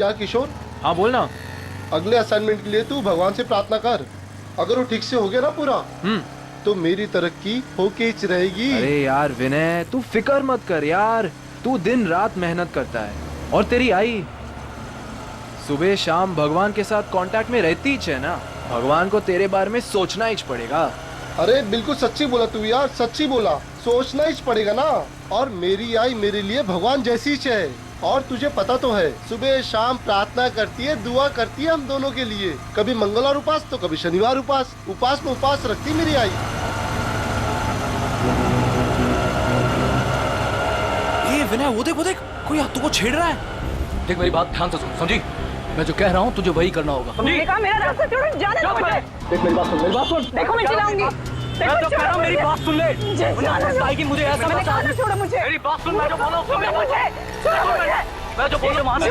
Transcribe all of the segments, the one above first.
यार किशोर, हाँ बोलना। अगले असाइनमेंट के लिए तू भगवान से प्रार्थना कर। अगर वो ठीक से हो गया ना पूरा, तो मेरी तरक्की होके ही रहेगी। अरे यार विनय, तू फिक्र मत कर यार, तू दिन रात मेहनत करता है और तेरी आई सुबह शाम भगवान के साथ कांटेक्ट में रहती है ना, भगवान को तेरे बारे में सोचना ही पड़ेगा। अरे बिल्कुल सच्ची बोला तू यार, सच्ची बोला, सोचना ही पड़ेगा ना। और मेरी आई मेरे लिए भगवान जैसी ही है। और तुझे पता तो है, सुबह शाम प्रार्थना करती है, दुआ करती है हम दोनों के लिए। कभी मंगलवार उपास तो कभी शनिवार उपास, उपास में उपास रखती मेरी आई। ये विनय, वो देख कोई हाथों को छेड़ रहा है। देख मेरी बात ध्यान से सुन, समझी? मैं जो कह रहा हूँ तुझे वही करना होगा। देखा, मेरा रास्ता छोड़ो, जाने दो मुझे। देख मेरी बात सुन, मेरी बात सुन। देखो मैं चिल्लाऊंगी। मैं जो कह रहा हूँ मेरी बात सुन ले। मुझे ऐसा मैंने कहा ना छोड़ो मुझे। मेरी बात सुन, मैं जो बोल रहा हूँ सुन ले मुझे। मैं जो बोल रहा हूँ मान ले।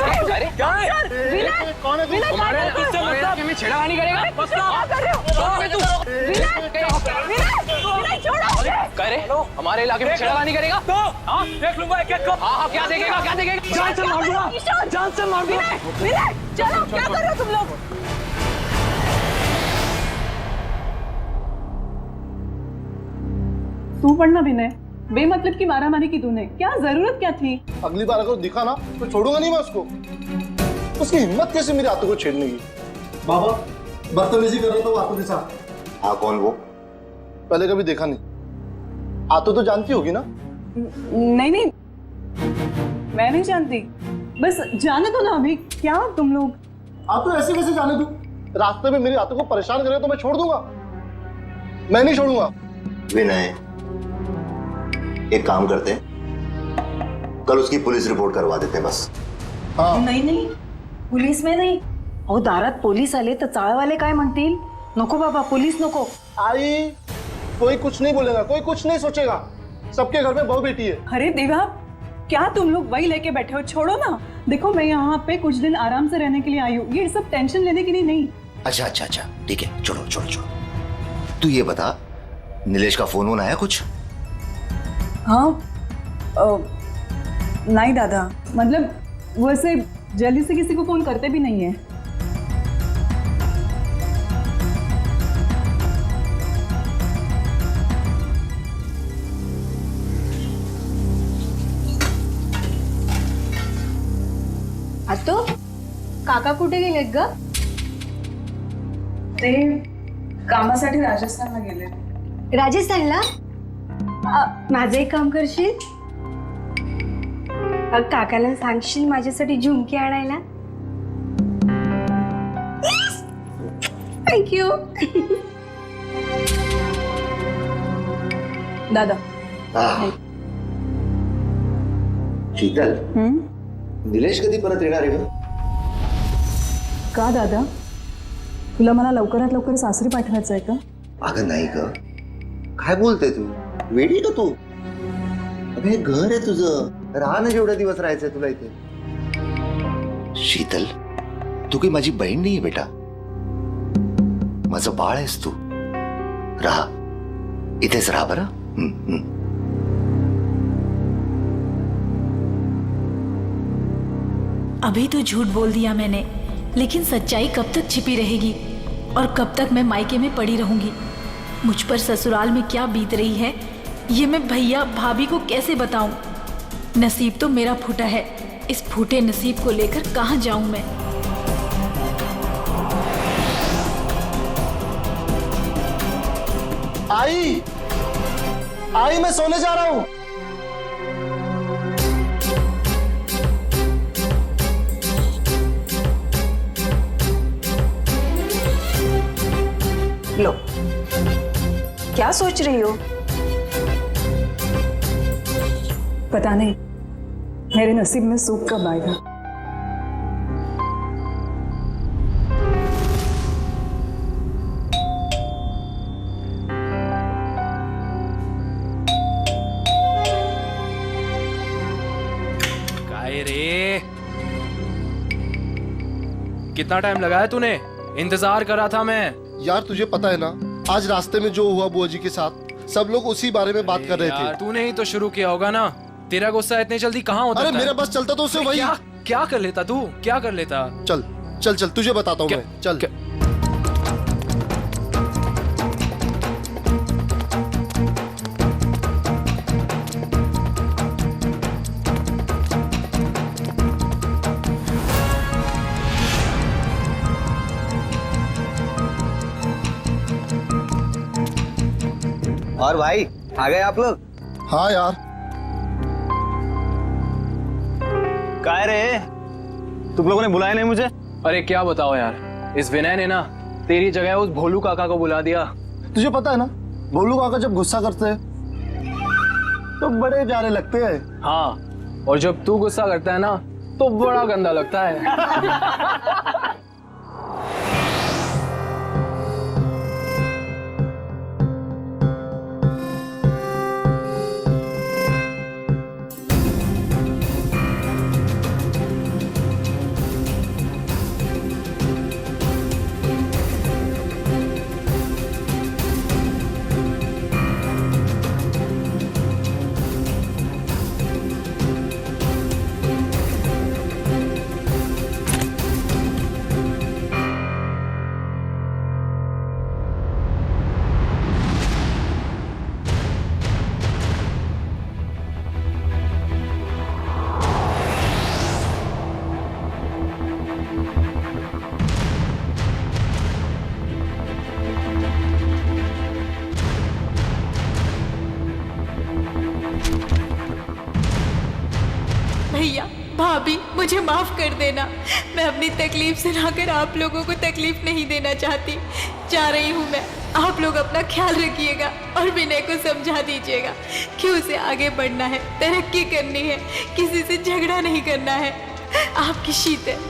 क्या है? विनय, कौन है तू? विनय, हमारे इससे मतलब में छेड़खानी करेगा? बस क्या कर रहे हो? विनय, छोड़ो मुझे। कह रहे हमारे इलाके में छेड़खानी करेगा? तो हाँ देख लूंगा एक-एक को। हाँ क्या देखेगा, क्या देखेगा? जान से मार दूंगा, जान से मार दूंगा। विनय, चलो, क्या कर रहे हो तुम लोग? तू पढ़ना विनय, बेमतलब की मारामारी की तूने, क्या जरूरत क्या थी? अगली बार अगर दिखा ना तो छोड़ूंगा नहीं मैं उसको। उसकी हिम्मत कैसे मेरे हाथों को छेड़ने की। बाबा बदतमीजी कर रहा था वो हाथों के साथ। हाँ कौन वो? पहले कभी देखा नहीं। हाथों तो जानती होगी ना? नहीं, मैं नहीं जानती। बस जाने दो ना अभी, क्या तुम लोग? आप तो ऐसे कैसे जाने दूं? रास्ते में मेरे हाथों को परेशान करे तो मैं छोड़ दूंगा? मैं नहीं छोड़ूंगा। विनय, एक काम करते हैं, कल उसकी पुलिस रिपोर्ट करवा देते हैं बस। हाँ नाही पोलीस में नाही. अहो दारात पोलीस आले तर चाळवाले काय म्हणतील? नको बाबा, पोलीस नको. आई, कोई कुछ नहीं बोलेगा, कोई कुछ नहीं सोचेगा। सबके घर में बहू बेटी है। अरे देवा, क्या तुम लोग वही लेके बैठे हो? छोड़ो ना। देखो मैं यहाँ पे कुछ दिन आराम से रहने के लिए आई हूँ, ये सब टेंशन लेने के लिए नहीं। अच्छा, ठीक है, छोड़ो। तू ये बता, नीलेश का फोन वोन आया कुछ? हाँ, नहीं दादा, मतलब वैसे जल्दी से किसी को फोन करते भी नहीं है। आतो, काका कुठे गेलेत ग? ते कामासाठी राजस्थानला गेले. राजस्थानला? माझं एक काम करशील? काकाला सांगशील माझ्यासाठी झुमकी आणायला? थँक्यू. दादा. शीतल, निलेश कधी परत येणार आहे? का दादा, तुला मला लवकरात लवकर सासरी पाठवायचं आहे का? अगं नाही ग, काय बोलते तू? वेडी का तू? अबे घर आहे तुझं, राहा ना जेवढे दिवस राहायचंय तुला इथे. शीतल, तू काही माझी बहीण नाहीये बेटा, माझं बाळ आहेस तू. राहा, इथेच राहा बरं. अभी तो झूठ बोल दिया मैंने, लेकिन सच्चाई कब तक छिपी रहेगी और कब तक मैं मायके में पड़ी रहूंगी? मुझ पर ससुराल में क्या बीत रही है ये मैं भैया भाभी को कैसे बताऊं? नसीब तो मेरा फूटा है, इस फूटे नसीब को लेकर कहां जाऊं मैं? आई, मैं सोने जा रहा हूं. लो, क्या सोच रही हो? पता नहीं मेरे नसीब में सुख कब आएगा. काय रे, कितना टाइम लगाया तूने? इंतजार कर रहा था मैं. यार तुझे पता है ना, आज रास्ते में जो हुआ बुआ जी के साथ, सब लोग उसी बारे में बात कर रहे थे. तूने ही तो शुरू किया होगा ना. तेरा गुस्सा इतनी जल्दी कहाँ होता? अरे मेरा बस चलता तो उसे वही. क्या कर लेता तू, क्या कर लेता? चल चल चल, तुझे बताता हूँ क्या- मैं, चल। और भाई आ गए आप लोग? हाँ यार, काय रे, तुम लोगों ने बुलाया नहीं मुझे? अरे क्या बताओ यार, इस विनय ने ना तेरी जगह उस भोलू काका को बुला दिया। तुझे पता है ना, भोलू काका जब गुस्सा करते हैं तो बड़े प्यारे लगते हैं। हाँ, और जब तू गुस्सा करता है ना तो बड़ा गंदा लगता है। भैया भाभी मुझे माफ कर देना। मैं अपनी तकलीफ सुनाकर आप लोगों को तकलीफ नहीं देना चाहती। जा रही हूँ मैं। आप लोग अपना ख्याल रखिएगा और विनय को समझा दीजिएगा कि उसे आगे बढ़ना है, तरक्की करनी है, किसी से झगड़ा नहीं करना है। आपकी शीतल।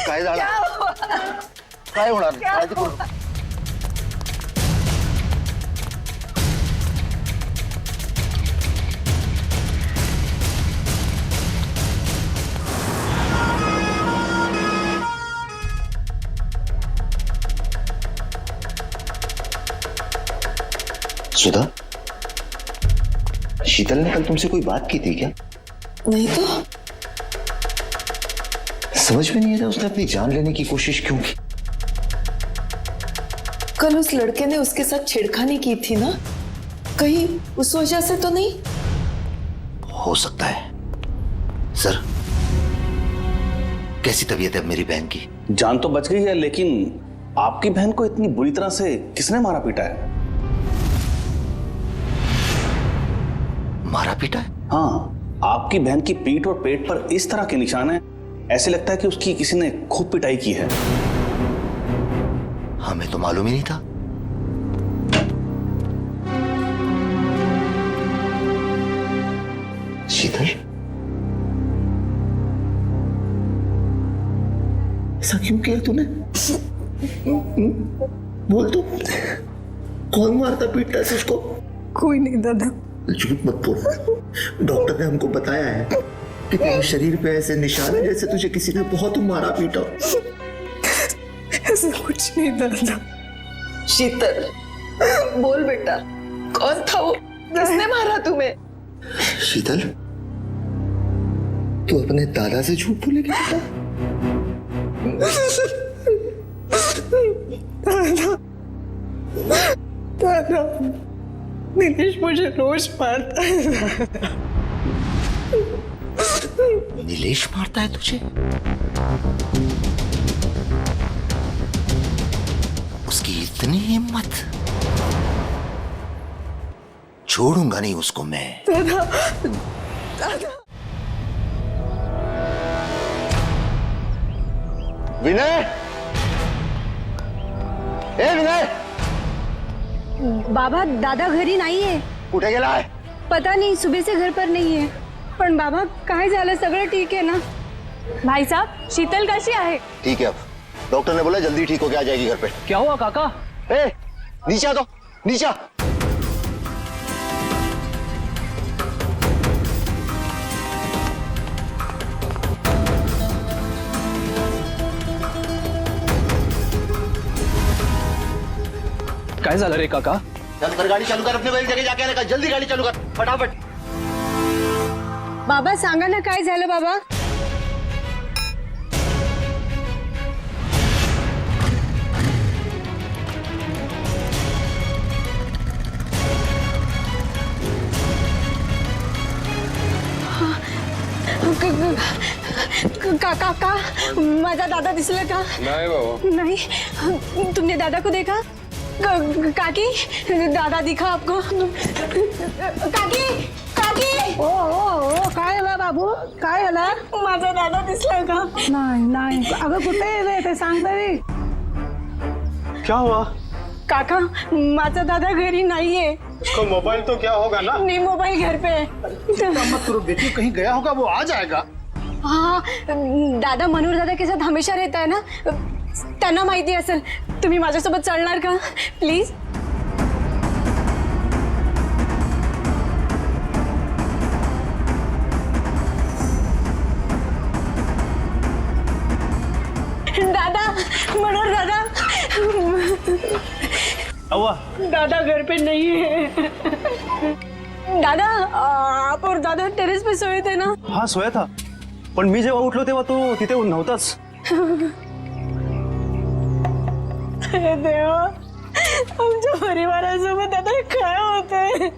काय झालं? काय होणार? काळजी करू नका. सुधा, शीतल ने कल तुमसे कोई बात की थी क्या? नहीं तो समझ में नहीं आ रहा उसने अपनी जान लेने की कोशिश क्यों की? कल उस लड़के ने उसके साथ छेड़खानी की थी ना, कहीं उस वजह से तो नहीं? हो सकता है। सर, कैसी तबीयत है अब मेरी बहन की? जान तो बच गई है, लेकिन आपकी बहन को इतनी बुरी तरह से किसने मारा पीटा है? मारा पीटा है? हाँ, आपकी बहन की पीठ और पेट पर इस तरह के निशान हैं, ऐसे लगता है कि उसकी किसी ने खूब पिटाई की है। हमें तो मालूम ही नहीं था। शीतल, ऐसा क्यों किया तूने? बोल तो, कौन मारता पीटता है उसको? कोई नहीं दादा। झूठ मत बोल। डॉक्टर ने हमको बताया है कि तेरे शरीर पे ऐसे निशान है जैसे तुझे किसी ने बहुत मारा पीटा। ऐसा कुछ नहीं दादा। शीतल, बोल बेटा, कौन था वो? किसने मारा तुम्हें? शीतल, तू अपने दादा से झूठ बोलेगी बेटा? दादा, दादा, नीलेश मुझे रोज मारता है। नीलेश मारता है तुझे? उसकी इतनी हिम्मत, छोड़ूंगा नहीं उसको मैं। विनय, ए विनय, बाबा दादा घरी नाहीये. कुठे गेलाय? पता नहीं, सुबह से घर पर नहीं है. पण बाबा काय झालं? सगळं ठीक आहे ना? भाई साहब, शीतल कैसी है? ठीक है, अब डॉक्टर ने बोला जल्दी ठीक होके आ जाएगी घर पे. क्या हुआ काका? ए, नीचे आ, तो नीचे आ. काय झालं रे काका? चल कर, गाड़ी चालू कर, अपने वाली जगह जाके आने का. जल्दी गाड़ी चालू कर, फटाफट. बाबा सांगा ना काय झालं बाबा? काका, माझा दादा दिसला का? नहीं बाबा. नहीं. तुमने दादा को देखा? काकी, दादा दिखा आपको? काकी, काकी. ओ काय झालं बाबू? काय झालं? माझा दादा दिसला का? नाही नाही, अगं कुठे आहे ते सांग तरी. क्या हुआ? काका, माझा दादा घरी नाहीये. उसका मोबाइल तो क्या होगा ना? नहीं, मोबाइल घर पे है. मत करो बेटी, कहीं गया होगा, वो आ जाएगा. हाँ, दादा मनोहर दादा के साथ हमेशा रहता है ना, त्यांना माहिती असेल. तुम्ही माझ्यासोबत चलणार का प्लीज? दादा, मनोहर दादा. हुआ? दादा घर पे नहीं है. दादा, आप और दादा टेरेस पे सोए थे ना? हाँ सोया था, पण मी जेव्हा उठलो तेव्हा तो तिथे नव्हताच. अरे देवा, आमच्या परिवारासोबत आता काय होतंय?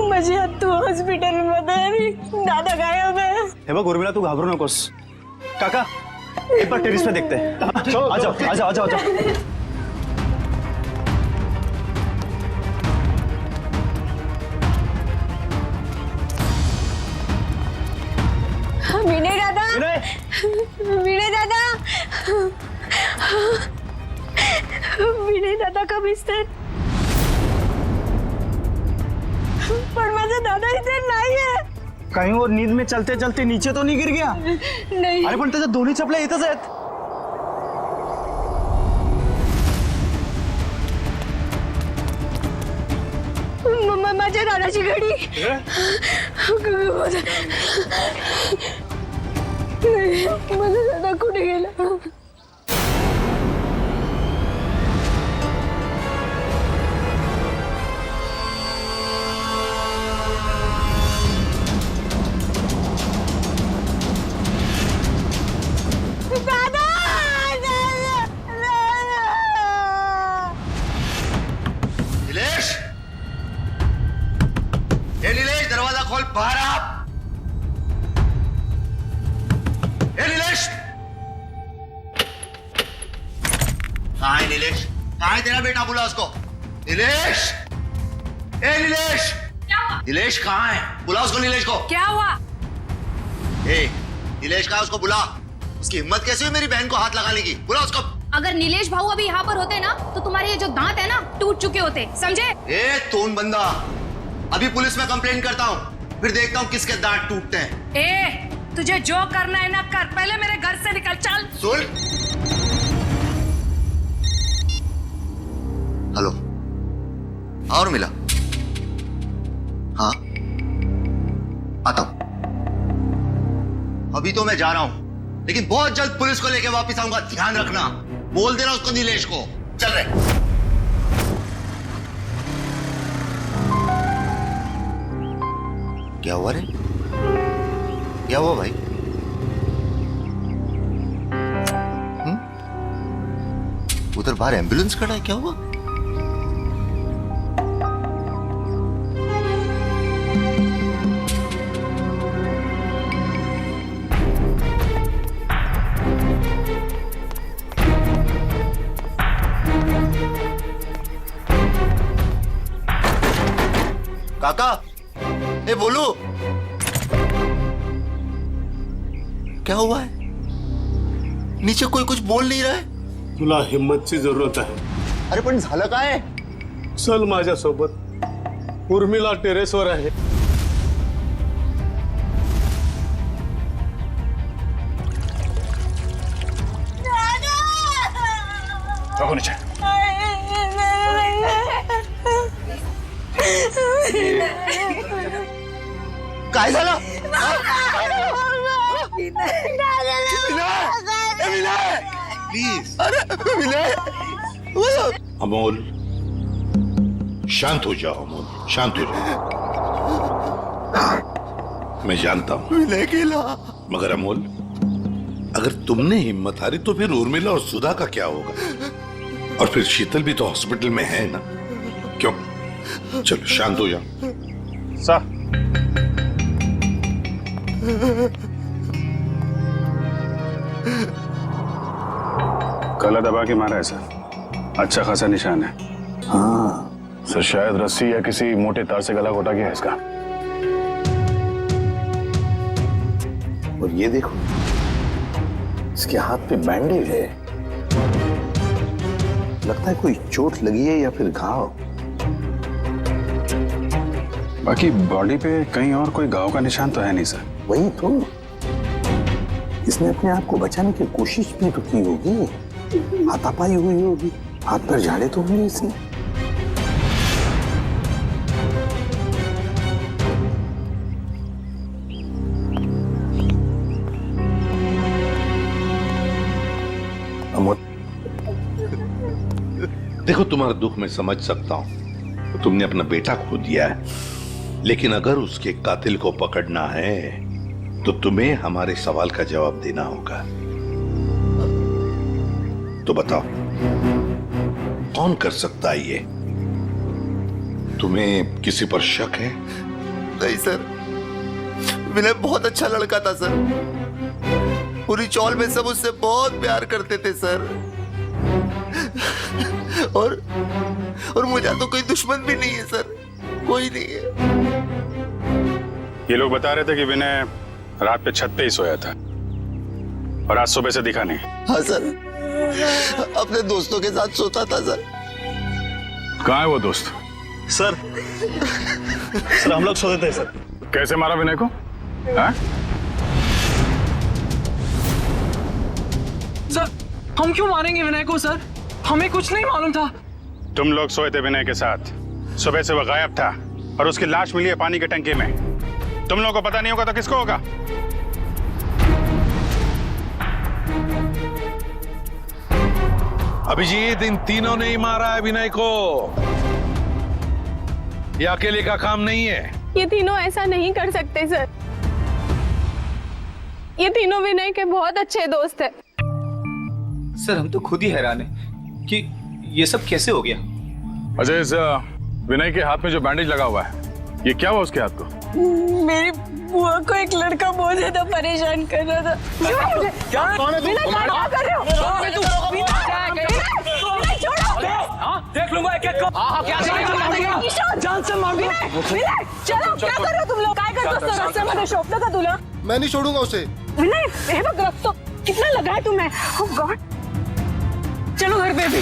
माझी आत्तू हॉस्पिटलमध्ये आणि दादा गायब आहे. हे बघ उर्मिला, तू घाबरू नकोस. काका, एक बार टेरिस पे देखते हैं. आ जाओ, आ जाओ, आ जाओ, आ जाओ. विनय दादा, विनय दादा, विनय दादा का बिस्तर. पण माझा दादा इथे नाहीये. कहीं और नींद में चलते चलते नीचे तो नहीं गिर गया? नाही. अरे पण त्याच्या दोन्ही चपल्या इथंच आहेत. माझ्या दादाची घडी. माझा दादा कुठे गेला? नीलेश, ए नीलेश, दरवाजा खोल, बाहर आ. ए नीलेश, कहाँ है नीलेश? कहाँ है तेरा बेटा? बुला उसको. नीलेश, ए नीलेश. क्या हुआ? नीलेश कहाँ है? बुला उसको, नीलेश को. क्या हुआ? ए नीलेश कहाँ है? उसको बुला. उसकी हिम्मत कैसे हुई मेरी बहन को हाथ लगाने की? बुला उसको. अगर नीलेश भाऊ अभी यहाँ पर होते ना, तो तुम्हारे ये जो दांत है ना, टूट चुके होते, समझे? ए तोन बंदा, अभी पुलिस में कंप्लेंट करता हूँ, फिर देखता हूँ किसके दांत टूटते हैं. ए, तुझे जो करना है ना कर, पहले मेरे घर से निकल. चल. सुन. हेलो, और मिला? हाँ, आता हूं. अभी तो मैं जा रहा हूं, लेकिन बहुत जल्द पुलिस को लेके वापस आऊंगा. ध्यान रखना. बोल देना उसको, नीलेश को. चल रहे. क्या हुआ रे? क्या हुआ भाई? उधर बाहर एम्बुलेंस खड़ा है, क्या हुआ? काका, ए बोलू, क्या हुआ है? नीचे कोई कुछ बोल नाही रहा है. तुला हिम्मतची जरूरत आहे. अरे पण झालं काय? चल माझ्यासोबत. उर्मिला टेरेसवर आहे. काय झालं? प्लीज. अरे विनय, अमोल, शांत हो जाओ अमोल, शांत हो जाओ. मैं जानता हूं विनय केला. मगर अमोल, अगर तुमने हिम्मत हारी तो फिर उर्मिला और सुधा का क्या होगा? और फिर शीतल भी तो हॉस्पिटल में है ना. क्यों? चलो शांत हो जाओ. सर, गला दबा के मारा है सर. अच्छा खासा निशान है. हाँ सर, शायद रस्सी या किसी मोटे तार से गला घोटा गया है इसका. और ये देखो, इसके हाथ पे बैंडेज है. लगता है कोई चोट लगी है या फिर घाव. बाकी बॉडी पे कहीं और कोई घाव का निशान तो है नहीं सर. वही तो, इसने अपने आप को बचाने की कोशिश भी तो की होगी. हाथापाई हुई होगी, हाथ पर झाड़े तो होंगे इसने. अमोल, देखो तुम्हारा दुख मैं समझ सकता हूं. तुमने अपना बेटा खो दिया है, लेकिन अगर उसके कातिल को पकड़ना है तो तुम्हें हमारे सवाल का जवाब देना होगा. तो बताओ, कौन कर सकता है ये? तुम्हें किसी पर शक है? नहीं सर, विनय बहुत अच्छा लड़का था सर. पूरी चौल में सब उससे बहुत प्यार करते थे सर. और मुझे तो कोई दुश्मन भी नहीं है सर, कोई नहीं है. ये लोग बता रहे थे कि विनय रात पे छत पे ही सोया था और आज सुबह से दिखा नहीं. हाँ सर, अपने दोस्तों के साथ सोता था सर. कहाँ है वो दोस्त? सर हम लोग सो देते हैं सर. कैसे मारा विनय को? हाँ? सर, हम क्यों मारेंगे विनय को सर? हमें कुछ नहीं मालूम था. तुम लोग सोए थे विनय के साथ. सुबह से वह गायब था और उसकी लाश मिली है पानी के टंकी में. तुम लोगों को पता नहीं होगा तो किसको होगा? अभिजीत, इन तीनों ने ही मारा है विनय को. ये अकेले का काम नहीं है. ये तीनों ऐसा नहीं कर सकते सर. ये तीनों विनय के बहुत अच्छे दोस्त हैं. सर, हम तो खुद ही हैरान हैं कि ये सब कैसे हो गया. अजय, इस विनय के हाथ में जो बैंडेज लगा हुआ है, ये क्या हुआ उसके हाथ को? मेरी बुआ को एक लड़का बहुत ज्यादा परेशान कर रहा था. क्या? कौन है तू? क्या कर रहे हो? देख लूंगा एक-एक को. हाँ, क्या देखेगा? जान से मार दूंगा. चलो, क्या कर रहे हो तुम लोग? काय करतो रस्त्यामध्ये शोभतं का तुला? मैं नहीं छोड़ूंगा उसे. विनय, हे बघ रक्त कितना लगा है तुम्हें. ओह गॉड. चलो घर पे भी.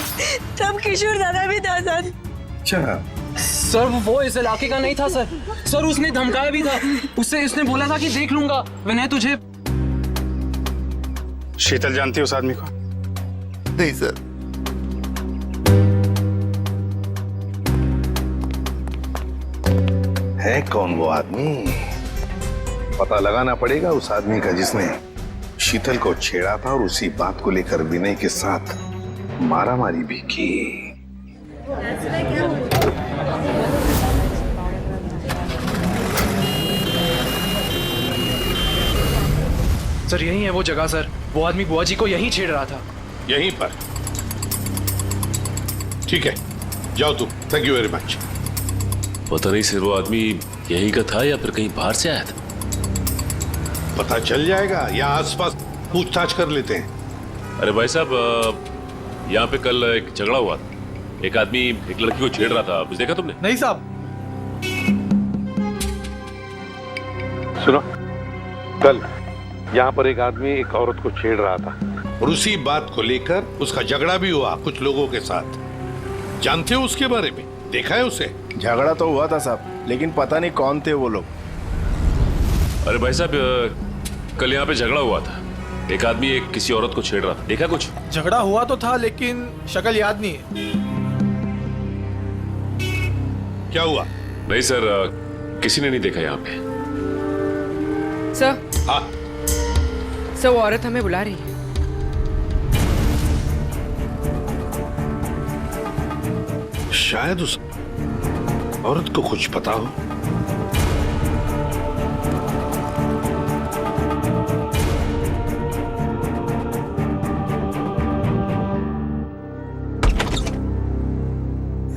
तब किशोर दादा भी था सर. अच्छा सर, वो इस इलाके का नहीं था सर. सर, उसने धमकाया भी था. उसने बोला था कि देख लूंगा विनय तुझे. शीतल जानती है उस आदमी को? नहीं सर. है कौन वो आदमी? पता लगाना पड़ेगा उस आदमी का जिसने शीतल को छेड़ा था और उसी बात को लेकर विनय के साथ मारामारी भी की. सर, यही है वो जगह सर. वो आदमी बुआ जी को यहीं छेड़ रहा था. यहीं पर? ठीक है, जाओ तुम. Thank you very much. पता नहीं सर, वो आदमी यहीं का था या फिर कहीं बाहर से आया था. पता चल जाएगा, या आसपास पूछताछ कर लेते हैं. अरे भाई साहब, यहाँ पे कल एक झगड़ा हुआ था. एक आदमी एक लड़की को छेड़ रहा था. कुछ देखा तुमने? नहीं साहब. सुनो, कल यहाँ पर एक आदमी एक औरत को छेड़ रहा था और उसी बात को लेकर उसका झगड़ा भी हुआ कुछ लोगों के साथ। जानते हो उसके बारे में? देखा है उसे? झगड़ा तो हुआ था साहब, लेकिन पता नहीं कौन थे वो लोग। अरे भाई साहब, कल यहाँ पे झगड़ा हुआ था। एक आदमी एक किसी औरत को छेड़ रहा था। देखा कुछ? झगड़ा हुआ तो था, लेकिन शक्ल याद नहीं है। क्या हुआ? नहीं सर, किसी ने नहीं देखा यहाँ पे। सर, हाँ सर वो औरत हमें बुला रही है। शायद उस औरत को कुछ पता हो।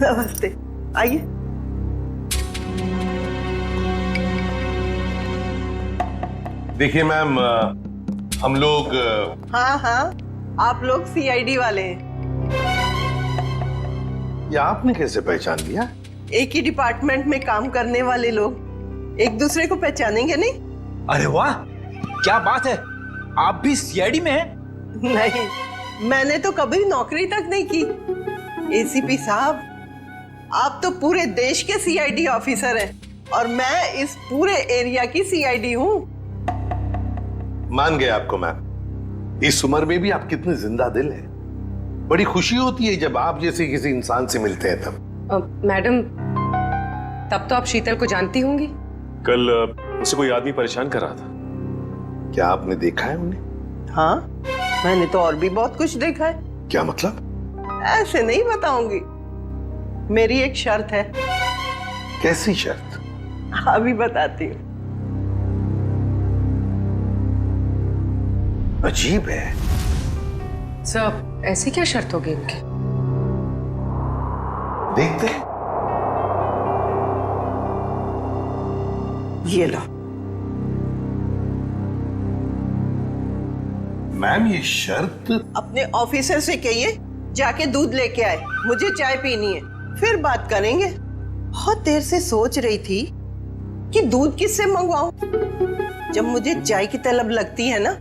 नमस्ते, आइए। देखिए मैम, हम लोग हाँ हाँ, आप लोग सीआईडी वाले हैं। ये आपने कैसे पहचान लिया? एक ही डिपार्टमेंट में काम करने वाले लोग एक दूसरे को पहचानेंगे नहीं? अरे वाह, क्या बात है, आप भी सीआईडी में हैं? नहीं, मैंने तो कभी नौकरी तक नहीं की। एसीपी साहब, आप तो पूरे देश के सीआईडी ऑफिसर हैं और मैं इस पूरे एरिया की सीआईडी हूँ। मान गए आपको मैम। इस उम्र में भी आप कितने जिंदा दिल हैं। बड़ी खुशी होती है जब आप जैसे किसी इंसान से मिलते हैं तब। मैडम, तब तो आप शीतल को जानती होंगी। कल उसे कोई आदमी परेशान कर रहा था। क्या आपने देखा है उन्हें? हाँ, मैंने तो और भी बहुत कुछ देखा है। क्या मतलब? ऐसे नहीं बताऊंगी। मेरी एक शर्त है। कैसी शर्त? अभी बताती हूँ। अजीब है। सर, ऐसी क्या शर्त होगी इनकी? देखते हैं। ये लो। मैम, ये शर्त? अपने ऑफिसर से कहिए जाके दूध लेके आए, मुझे चाय पीनी है, फिर बात करेंगे। बहुत देर से सोच रही थी कि दूध किससे मंगवाऊं। जब मुझे चाय की तलब लगती है ना,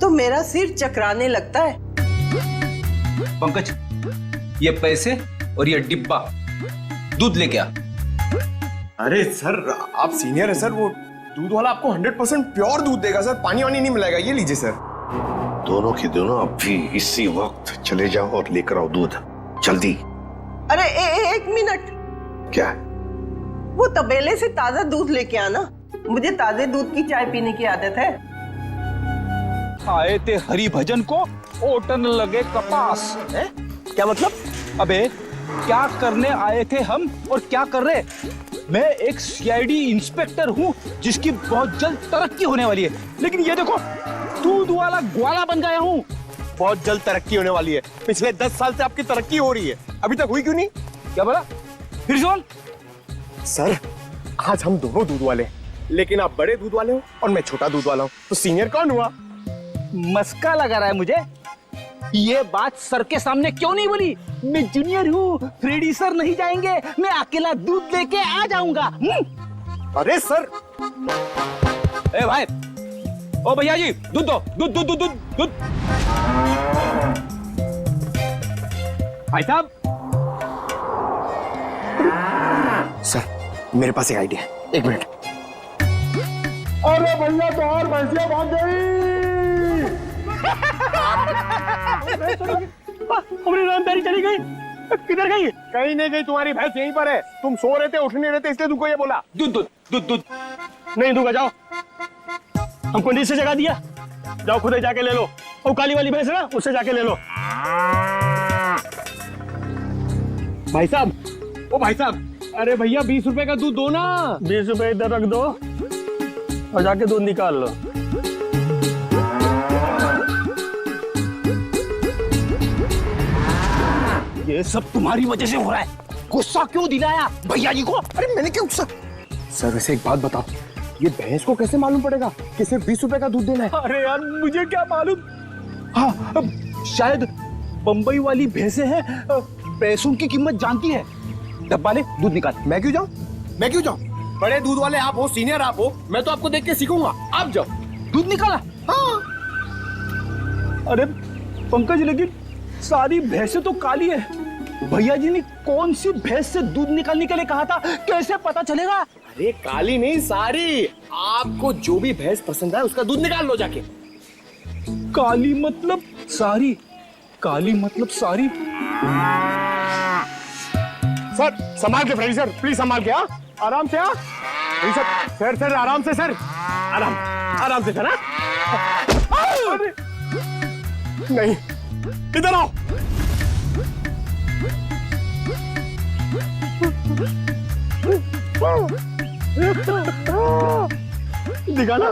तो मेरा सिर चकराने लगता है। पंकज, ये पैसे और ये डिब्बा दूध लेके आ। अरे सर, आप सीनियर है सर, वो दूध वाला आपको 100% प्योर दूध देगा सर, पानी वानी नहीं मिलेगा। ये लीजिए सर। दोनों के दोनों अब भी इसी वक्त चले जाओ और लेकर आओ दूध, जल्दी। अरे एक मिनट। क्या? वो तबेले से ताजा दूध लेके आना, मुझे ताजे दूध की चाय पीने की आदत है। आए थे हरि भजन को, ओटन लगे कपास है? क्या मतलब? अबे क्या करने आए थे हम और क्या कर रहे? मैं एक सीआईडी इंस्पेक्टर हूँ जिसकी बहुत जल्द तरक्की होने वाली है, लेकिन ये देखो, दूध वाला ग्वाला बन गया हूँ। बहुत जल्द तरक्की होने वाली है। पिछले 10 साल से आपकी तरक्की हो रही है, अभी तक हुई क्यों नहीं? क्या बोला? फिर सुन। सर, आज हम दोनों दूध वाले हैं, लेकिन आप बड़े दूध वाले हो और मैं छोटा दूध वाला हूँ, तो सीनियर कौन हुआ? मस्का लगा रहा है मुझे। ये बात सर के सामने क्यों नहीं बोली? मैं जूनियर हूँ, फ्रेडी सर नहीं जाएंगे, मैं अकेला दूध लेके आ जाऊंगा। अरे सर। ए भाई, ओ भैया जी, दूध दो, दूध दूध दूध दूध। भाई साहब। सर, मेरे पास एक आइडिया है, 1 मिनट। अरे भैया, तो और भैंसिया भाग गई। हमारी रामदारी चली गई। किधर गई? कहीं नहीं गई, तुम्हारी भैंस यहीं पर है। तुम सो रहे थे, उठ नहीं रहे थे, इसलिए तुमको ये बोला। दूध दूध दूध दूध। नहीं दूंगा, जाओ। हमको नीचे जगह दिया, जाओ खुद ही जाके ले लो। वो काली वाली भैंस है ना, उससे जाके ले लो। भाई साहब, ओ भाई साहब, अरे भैया 20 रुपए का दूध दो ना। 20 रुपए इधर रख दो और जाके दूध निकाल लो। ये सब तुम्हारी वजह से हो रहा है। गुस्सा क्यों दिलाया भैया जी को? अरे मैंने क्यों गुस्सा? सर, वैसे एक बात बताओ, ये भैंस को कैसे मालूम पड़ेगा कि सिर्फ 20 रुपए का दूध देना है? अरे यार, मुझे क्या मालूम। हाँ, शायद बंबई वाली भैंसे हैं, पैसों की कीमत जानती है। डब्बा ले, दूध निकाल। मैं क्यों जाऊं? मैं क्यों जाऊं? बड़े दूध वाले आप हो, सीनियर आप हो, मैं तो आपको देख के सीखूंगा। आप जाओ। दूध निकाला? हाँ। अरे पंकज, लेकिन सारी भैंसें तो काली है। भैया जी ने कौन सी भैंस से दूध निकालने के लिए कहा था, कैसे पता चलेगा? अरे काली नहीं, सारी। आपको जो भी भैंस पसंद है उसका दूध निकाल लो जाके। काली मतलब सारी? काली मतलब सारी? सर संभाल के फ्रेंड सर, प्लीज संभाल के। आराम से। सर सर आराम से सर, आराम से सर। नहीं, इधर आओ। दिखाना।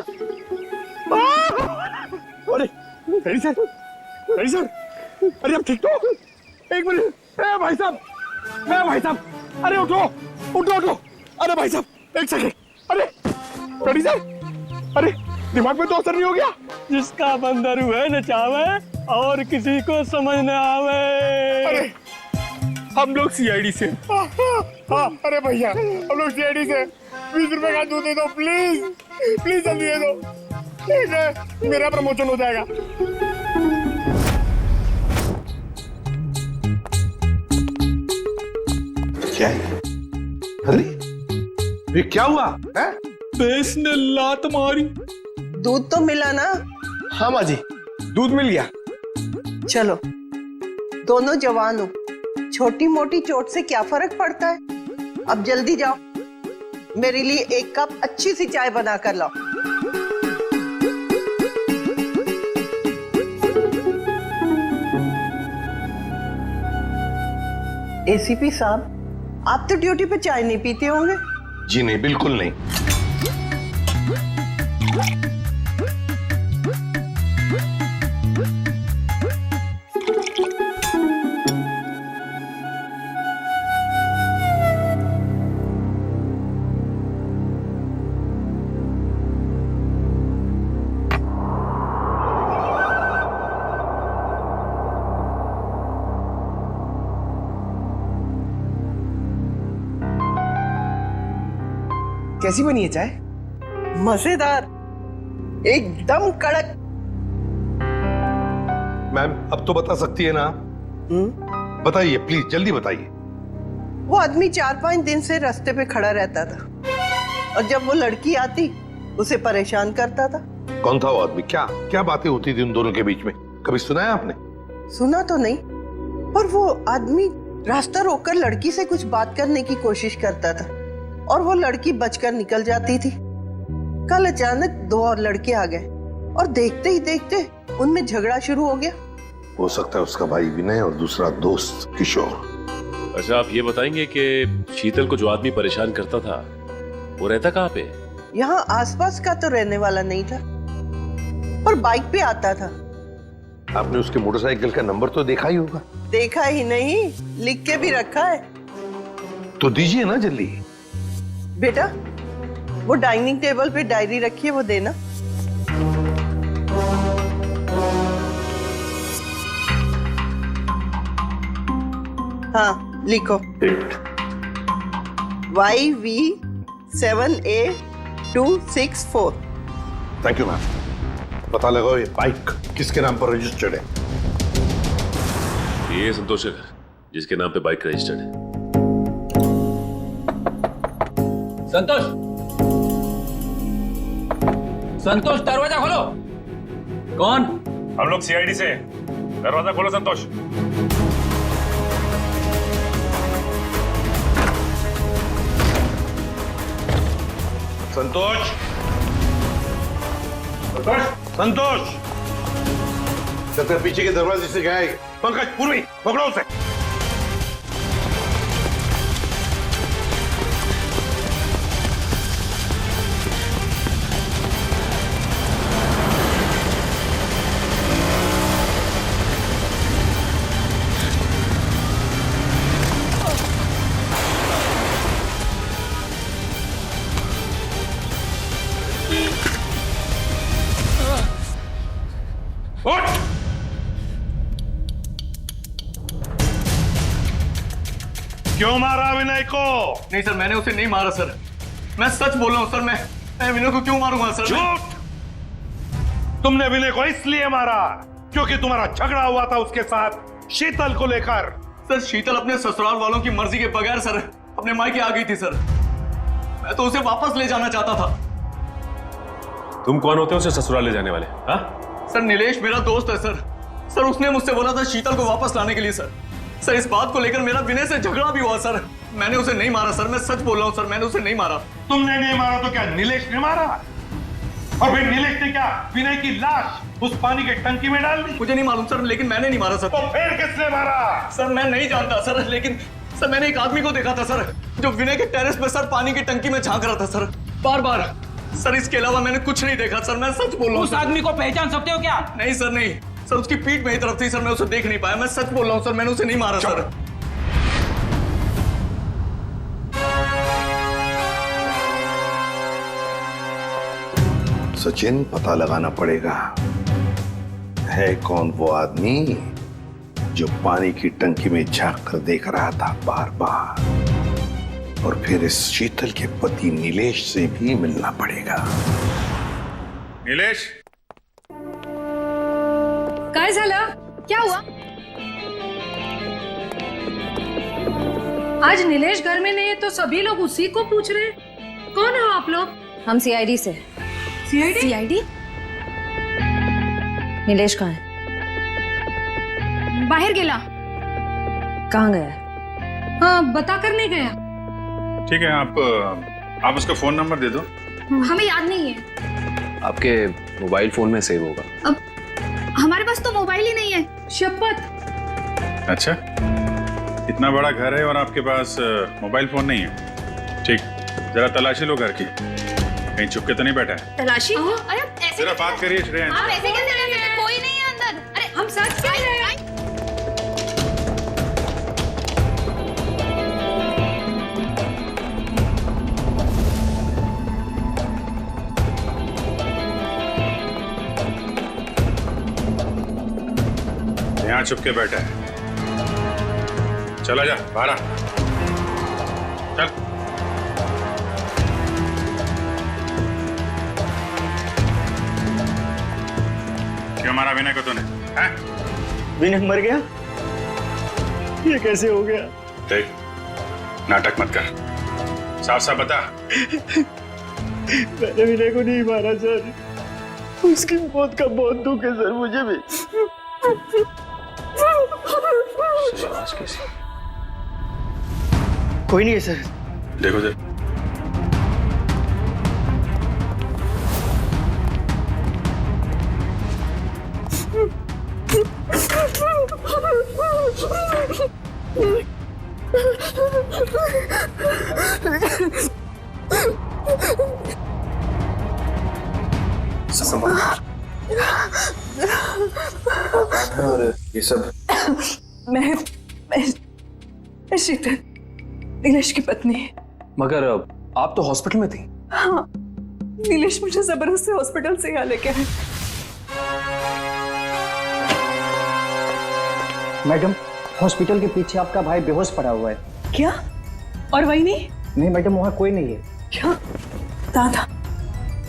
अरे सही सर, अरे अब ठीक तो? एक मिनट भाई साहब, अरे उठो। अरे भाई साहब एक सेकंड। अरे रेडी सर, अरे दिमाग में तो असर नहीं हो गया? जिसका बंदर हुए न चावे और किसी को समझ न आवे। अरे हम लोग सीआईडी से। हाँ अरे भैया हम लोग सीआईडी से। 20 रुपए का दूध दे दो प्लीज जल्दी दे दो। ठीक है, मेरा प्रमोशन हो जाएगा। क्या है? अरे ये क्या हुआ है? भैंस ने लात मारी। दूध तो मिला ना? हाँ माँ जी, दूध मिल गया। चलो, दोनों जवान हो, छोटी मोटी चोट से क्या फर्क पड़ता है। अब जल्दी जाओ, मेरे लिए 1 कप अच्छी सी चाय बना कर लाओ। एसीपी साहब, आप तो ड्यूटी पे चाय नहीं पीते होंगे? जी नहीं, बिल्कुल नहीं। कैसी बनी है चाय? मजेदार, एकदम कड़क। मैम अब तो बता सकती है ना? बताइए प्लीज, जल्दी बताइए। वो आदमी 4-5 दिन से रास्ते पे खड़ा रहता था और जब वो लड़की आती उसे परेशान करता था। कौन था वो आदमी? क्या बातें होती थी उन दोनों के बीच में? कभी सुना है आपने? सुना तो नहीं, पर वो आदमी रास्ता रोककर लड़की से कुछ बात करने की कोशिश करता था और वो लड़की बचकर निकल जाती थी। कल अचानक 2 और लड़के आ गए और देखते ही देखते उनमें झगड़ा शुरू हो गया। हो सकता है उसका भाई विनय और दूसरा दोस्त किशोर। अच्छा, आप ये बताएंगे कि शीतल को जो आदमी परेशान करता था वो रहता कहाँ पे? यहाँ आसपास का तो रहने वाला नहीं था, पर बाइक पे आता था। आपने उसके मोटरसाइकिल का नंबर तो देखा ही होगा। देखा ही नहीं, लिख के भी रखा है। तो दीजिए ना जल्दी। बेटा, वो डाइनिंग टेबल पे डायरी रखी है, वो देना। हाँ लिखो। YV7A264। Thank you ma'am. पता लगाओ ये बाइक किसके नाम पर रजिस्टर्ड है। ये संतोष का घर, जिसके नाम पे बाइक रजिस्टर्ड है। संतोष दरवाजा खोलो। कौन? हम लोग सीआईडी से। दरवाजा खोलो संतोष। संतोष, संतोष, सत्तर पीछे के दरवाजे से गया है। पंकज, पूर्वी पकड़ो उसे। क्यों मारा विनय को? नहीं सर, मैंने उसे नहीं मारा सर। मैं सच बोल रहा हूँ सर। मैं विनय को क्यों मारूंगा सर? झूठ! तुमने विनय को इसलिए मारा क्योंकि तुम्हारा झगड़ा हुआ था उसके साथ शीतल को लेकर। सर शीतल अपने ससुराल वालों की मर्जी के बगैर सर अपने मायके आ गई थी सर। मैं तो उसे वापस ले जाना चाहता था। तुम कौन होते हो उसे ससुराल ले जाने वाले? हाँ? सर नीलेश मेरा दोस्त है सर। सर उसने मुझसे बोला था शीतल को वापस लाने के लिए सर। सर इस बात को लेकर मेरा विनय से झगड़ा भी हुआ सर। मैंने उसे नहीं मारा सर, मैं सच बोल रहा हूँ सर, मैंने उसे नहीं मारा। तुमने नहीं मारा तो क्या नीलेश ने मारा? और फिर नीलेश ने क्या विनय की लाश उस पानी के टंकी में डाल दी? मुझे नहीं मालूम सर, लेकिन मैंने नहीं मारा सर। तो फिर किसने मारा? सर मैं नहीं जानता सर, लेकिन सर मैंने एक आदमी को देखा था सर जो विनय के टेरेस पे सर पानी की टंकी में झांक रहा था सर, बार बार। सर इसके अलावा मैंने कुछ नहीं देखा सर, मैं सच बोल रहा हूँ। उस आदमी को पहचान सकते हो क्या? नहीं सर नहीं सर, उसकी पीठ मेरी तरफ थी सर, मैं उसे देख नहीं पाया। मैं सच बोल रहा हूँ सर, मैंने उसे नहीं मारा सर। सचिन, पता लगाना पड़ेगा है कौन वो आदमी जो पानी की टंकी में झांक कर देख रहा था बार बार। और फिर इस शीतल के पति नीलेश से भी मिलना पड़ेगा। नीलेश, काय झालं? क्या हुआ? आज नीलेश घर में नहीं है तो सभी लोग उसी को पूछ रहे हैं। कौन हो आप लोग? हम सीआईडी से। सीआईडी? सीआईडी? नीलेश कहाँ है? बाहर गेला। कहाँ गया? हाँ, बता कर नहीं गया। ठीक है, आप उसका फोन नंबर दे दो। हमें याद नहीं है। आपके मोबाइल फोन में सेव होगा। अब हमारे पास तो मोबाइल ही नहीं है, शपथ। अच्छा, इतना बड़ा घर है और आपके पास मोबाइल फोन नहीं है? ठीक, जरा तलाशी लो घर की, कहीं छुप के तो नहीं बैठा है? तलाशी? अरे ऐसे जरा बात करिए श्रेया। आप ऐसे कैसे रह सकते? कोई नहीं है अंदर। अरे हम सच कह रहे हैं। यहाँ छुप के बैठा है। चला जा बाहर आ। चल। क्यों मारा विनय को तूने? विनय मर गया? ये कैसे हो गया? देख, नाटक मत कर, साफ साफ बता। मैंने विनय को नहीं मारा सर, उसकी मौत का बहुत दुख है सर मुझे भी। कोई नहीं है सर। देखो सर, और ये सब मैं शीतल, नीलेश की पत्नी। मगर आप तो हॉस्पिटल में थी। हाँ, नीलेश मुझे जबरदस्ती हॉस्पिटल से यहाँ लेके आए। मैडम, हॉस्पिटल के पीछे आपका भाई बेहोश पड़ा हुआ है। क्या? और वही नहीं? नहीं मैडम, वहाँ कोई नहीं है। क्या? दादा,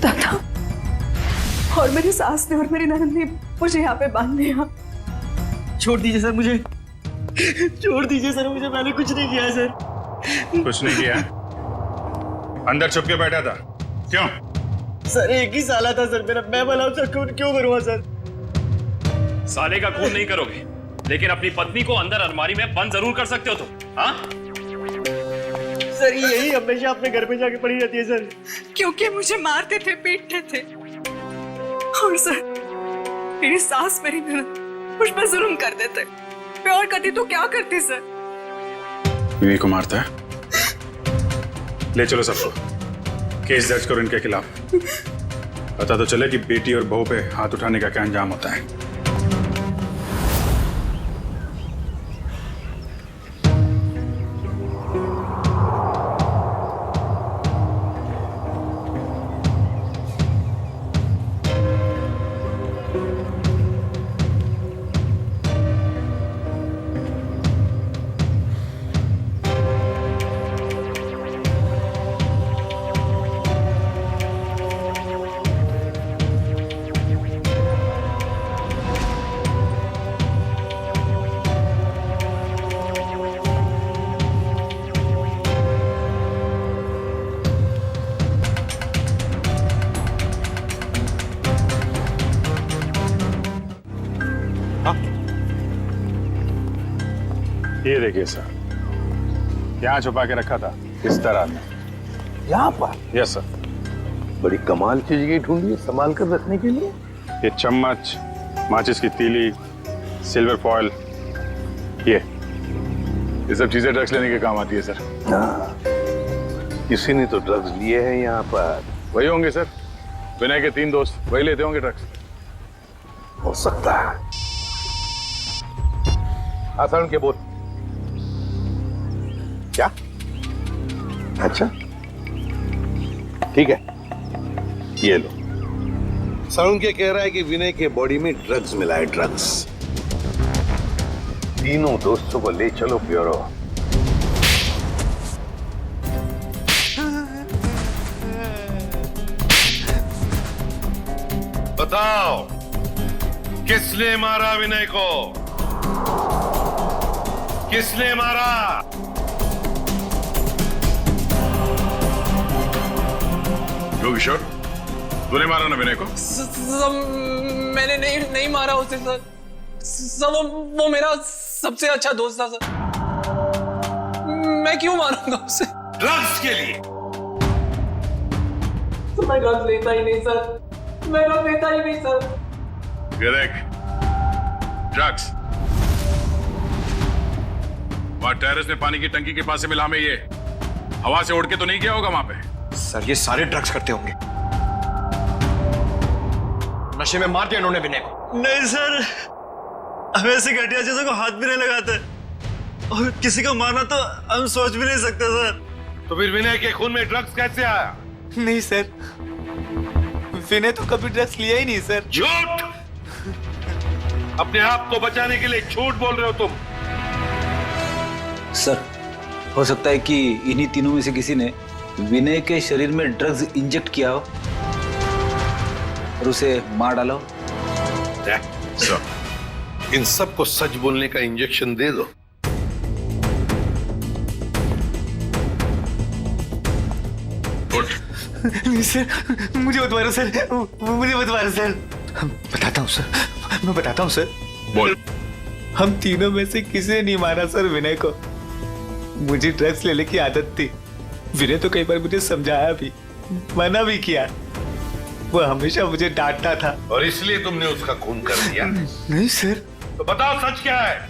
दादा और मेरी सास ने और मेरी ननद ने मुझे यहाँ पे बांध दिया। छोड़ दीजिए सर मुझे, छोड़ दीजिए सर मुझे, मैंने कुछ नहीं किया है सर। कुछ नहीं किया? अंदर छुप के बैठा था, क्यों? सर एक ही साला था सर मेरा, मैं भला उसका खून क्यों करूँगा सर? साले का खून नहीं करोगे, लेकिन अपनी पत्नी को अंदर अलमारी में बंद जरूर कर सकते हो तुम। हाँ? सर यही हमेशा अपने घर पे जाके पड़ी रहती है सर। क्योंकि मुझे मारते थे, पीटते थे। और सर मेरी सास, मेरी ननद मुझ पर जुल्म कर देते। मैं और करती तो क्या करती सर? बीवी को मारता है? ले चलो सबको, केस दर्ज करो इनके खिलाफ। पता तो चले कि बेटी और बहू पे हाथ उठाने का क्या अंजाम होता है। ये देखिए सर, यहाँ छुपा के रखा था इस तरह में। यहाँ पर? Yes sir. बड़ी कमाल की जगह ढूंढी है संभाल कर रखने के लिए। ये चम्मच, माचिस की तीली, सिल्वर फॉयल, ये सब चीजें ड्रग्स लेने के काम आती है सर। हाँ, किसी ने तो ड्रग्स लिए हैं यहाँ पर। वही होंगे सर, विनय के 3 दोस्त, वही लेते होंगे ड्रग्स। हो सकता है। आसान के बोल। क्या? अच्छा, ठीक है, ये लो। साउंड क्या कह रहा है कि विनय के बॉडी में ड्रग्स मिला है, ड्रग्स। तीनों दोस्तों को ले चलो ब्यूरो। बताओ, किसने मारा विनय को? किसने मारा? किशोर, तूने मारा ना विनय को? मैंने नहीं मारा उसे सर। सर वो मेरा सबसे अच्छा दोस्त था सर। मैं क्यों मारूंगा उसे? ड्रग्स के लिए? तो मैं ड्रग्स लेता ही नहीं सर। मैं ड्रग्स लेता ही नहीं सर। ये देख, ड्रग्स वहां टेरेस में पानी की टंकी के पास से मिला में, ये हवा से उड़ के तो नहीं गया होगा वहां पे? सर ये सारे ड्रग्स करते होंगे। नशे में मार दिया इन्होंने विनय को। नहीं सर, हम ऐसी घटिया चीजों को हाथ भी नहीं लगाते, और किसी को मारना तो हम सोच भी नहीं सकते सर। तो फिर विनय के खून में ड्रग्स कैसे आया? नहीं सर, विनय तो कभी ड्रग्स लिया ही नहीं सर। झूठ! अपने आप को बचाने के लिए झूठ बोल रहे हो तुम। सर, हो सकता है कि इन्हीं तीनों में से किसी ने विनय के शरीर में ड्रग्स इंजेक्ट किया हो और उसे मार डाला हो। इन सबको सच बोलने का इंजेक्शन दे दो। नहीं सर, मुझे मत मारो सर, मुझे मत मारो सर। बताता हूँ सर, मैं बताता हूँ सर। बोल। हम तीनों में से किसी ने नहीं मारा सर विनय को। मुझे ड्रग्स लेने की आदत थी। विनय तो कई बार मुझे समझाया भी, मना भी किया। वो हमेशा मुझे डांटता था। और इसलिए तुमने उसका खून कर दिया? नहीं सर। तो बताओ सच क्या है?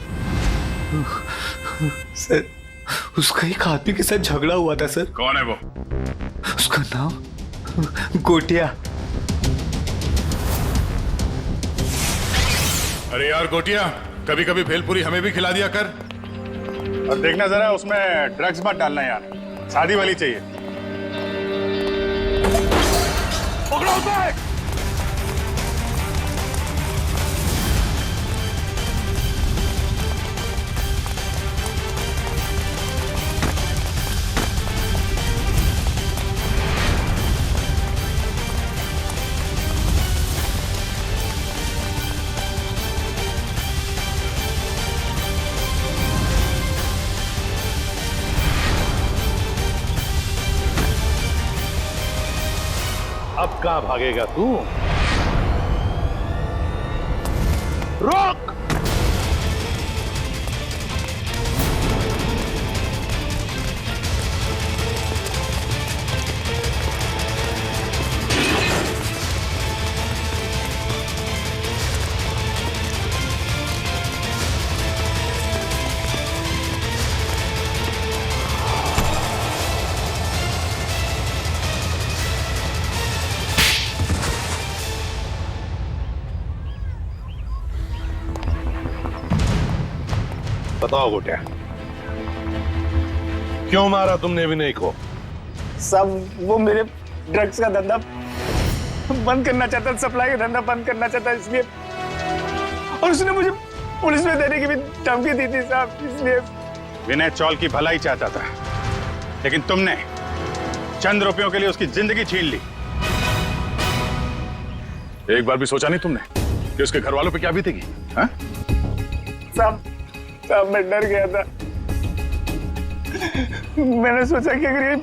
सर, उसका एक आदमी के साथ झगड़ा हुआ था सर। कौन है वो? उसका नाम गोटिया। अरे यार गोटिया, कभी कभी भेलपुरी हमें भी खिला दिया कर। और देखना जरा उसमें ड्रग्स मत डालना यार, शादी वाली चाहिए। पकड़ो उसे! अब कहां भागेगा तू? रोक! बताओ गोटिया, क्यों मारा तुमने विनय को? सब वो मेरे ड्रग्स का धंधा बंद करना चाहता, सप्लाई का धंधा बंद करना चाहता, इसलिए। और उसने मुझे पुलिस में देने की भी धमकी दी थी साहब, इसलिए। विनय चौल की भलाई चाहता था, लेकिन तुमने चंद रुपयों के लिए उसकी जिंदगी छीन ली। एक बार भी सोचा नहीं तुमने कि उसके घर वालों पे क्या बीतेगी? हाँ? साहब मैं डर गया था। मैंने सोचा कि अगर ये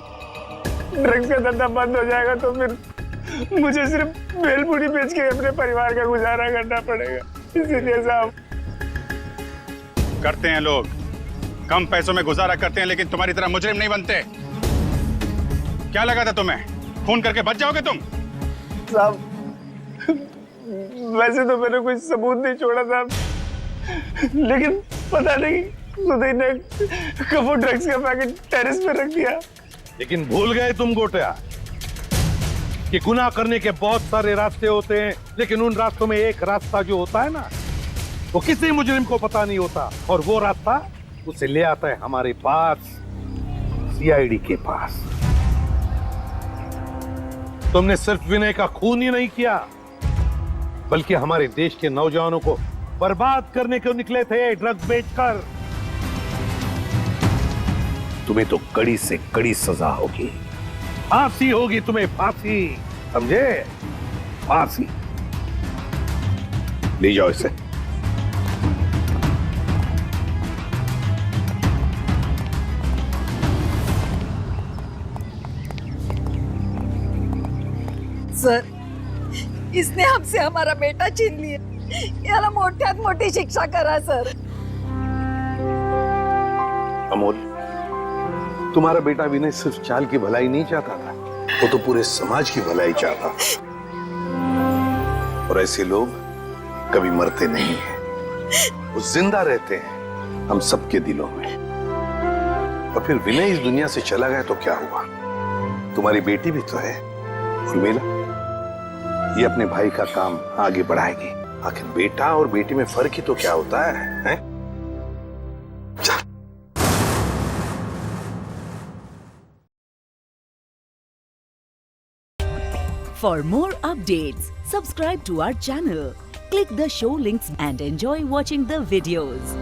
ड्रग्स का धंधा बंद हो जाएगा तो फिर मुझे सिर्फ भेलपुरी बेच के अपने परिवार का गुजारा करना पड़ेगा, इसीलिए साहब। करते हैं लोग, कम पैसों में गुजारा करते हैं लेकिन तुम्हारी तरह मुजरिम नहीं बनते। क्या लगा था तुम्हें? खून करके बच जाओगे तुम? साहब, वैसे तो मैंने कोई सबूत नहीं छोड़ा था, लेकिन पता नहीं सुधीर ने कब वो ड्रग्स का पैकेट टेरेस पे रख दिया। लेकिन भूल गए तुम गोटिया कि गुनाह करने के बहुत सारे रास्ते होते हैं, लेकिन उन रास्तों में एक रास्ता जो होता है ना, वो किसी मुजरिम को पता नहीं होता, और वो रास्ता उसे ले आता है हमारे पास, सीआईडी के पास। तुमने सिर्फ विनय का खून ही नहीं किया, बल्कि हमारे देश के नौजवानों को बर्बाद करने को निकले थे ड्रग्स बेचकर। तुम्हें तो कड़ी से कड़ी सजा होगी, फांसी होगी तुम्हें, फांसी, समझे? फांसी। ले जाओ इसे। सर, इसने हमसे हमारा बेटा छीन लिया, याला मोठ्यात मोठी शिक्षा करा सर। अमोल, तुम्हारा बेटा विनय सिर्फ चाल की भलाई नहीं चाहता था, वो तो पूरे समाज की भलाई चाहता था। और ऐसे लोग कभी मरते नहीं हैं, वो जिंदा रहते हैं हम सबके दिलों में। और फिर विनय इस दुनिया से चला गया तो क्या हुआ? तुम्हारी बेटी भी तो है उर्मिला, ये अपने भाई का काम आगे बढ़ाएगी। आखिर बेटा और बेटी में फर्क ही तो क्या होता है? For more updates, subscribe to our channel, click the show links and enjoy watching the videos.